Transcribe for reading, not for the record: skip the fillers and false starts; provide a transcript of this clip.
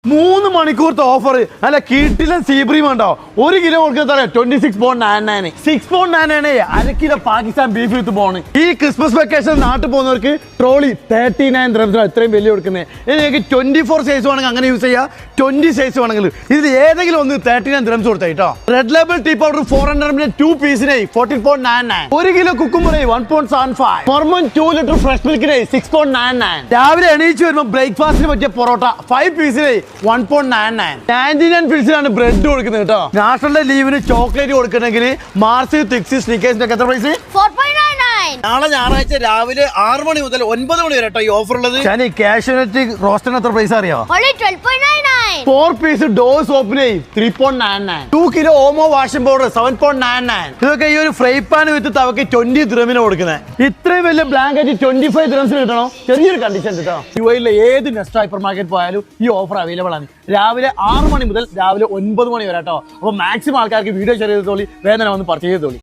3 മണിക്കൂറത്തെ offer അല്ല കിട്ടിലും sea bream ഉണ്ടോ 1 kilo കൊടുക്കുന്ന 26.99 6.99 1 കിലോ പാകിസ്ഥാൻ ബീഫ് വിത്ത് പോണ് ഈ ക്രിസ്മസ് വെക്കേഷൻ നാട്ടിൽ പോകുന്നവർക്ക് ട്രോളി 39 ദിർഹംസിന് ഇത്രയും വലിയ കൊടുക്കുന്നത് നിങ്ങൾക്ക് 24 സൈസ് വേണമെങ്കിൽ അങ്ങനെ യൂസ് ചെയ്യാം 20 സൈസ് വേണമെങ്കിൽ ഇതിൽ ഏതെങ്കിലും ഒന്ന് 39 ദിർഹംസ് കൊടുത്താൽ കേട്ടോ റെഡ് ലേബൽ ടീ പൗഡർ 400 2 പീസിന് 14.99 1 കിലോ കുക്കുംബർ 1.75 മർമൻ 2 ലിറ്റർ ഫ്രഷ് മിൽക്കിന് 6.99 രാവിലെ എണീച്ച് വരുമ്പോൾ ബ്രേക്ക്ഫാസ്റ്റിന് പറ്റിയ പൊറോട്ട 5 പീസിന് 1.99 ഫിൽസിലാണ് ബ്രെഡ് കൊടുക്കുന്നത് കേട്ടോ നാഷണൽ ലീവിന് ചോക്ലേറ്റ് കൊടുക്കണമെങ്കിൽ മാർസ് തിക്സി സ്നിക്കേഴ്സിന്റെ എത്ര പ്രൈസ് 4.99 നാളെ ഞായറാഴ്ച രാവിലെ 6 മണി മുതൽ 9 മണി വരെ കേട്ടോ ഈ ഓഫർ ഉള്ളത് കാഷ്യൂനട്ട് റോസ്റ്റിന് എത്ര പ്രൈസ് അറിയോ 12.99 4 പീസ് ഡോ സോപ്പിന് 3.99 2 കിലോ ഓമോ വാഷിംഗ് പൗഡർ 7.99 ഇതൊക്കെ ഈ ഒരു ഫ്രൈ പാൻ വിത്ത് തവക്ക് 20 ദിർഹമിന് കൊടുക്കുന്നത് ഇത്രയും വലിയ ബ്ലാങ്കറ്റ് 25 ദിർഹംസിന് കിട്ടണോ ചെറിയൊരു കണ്ടീഷൻ കേട്ടോ യുഎയിലെ ഏത് നെസ്റ്റ് ഹൈപ്പർ മാർക്കറ്റ് പോയാലും ഈ ഓഫർ അവൈലബിൾ ആണ് രാവിലെ 6 മണി മുതൽ രാവിലെ 9 മണി വരെ കേട്ടോ അപ്പോൾ മാക്സിമം ആൾക്കാർക്ക് വീഡിയോ ഷെയർ ചെയ്തോളി വേദന വന്ന് പർച്ചേസ് ചെയ്തോളി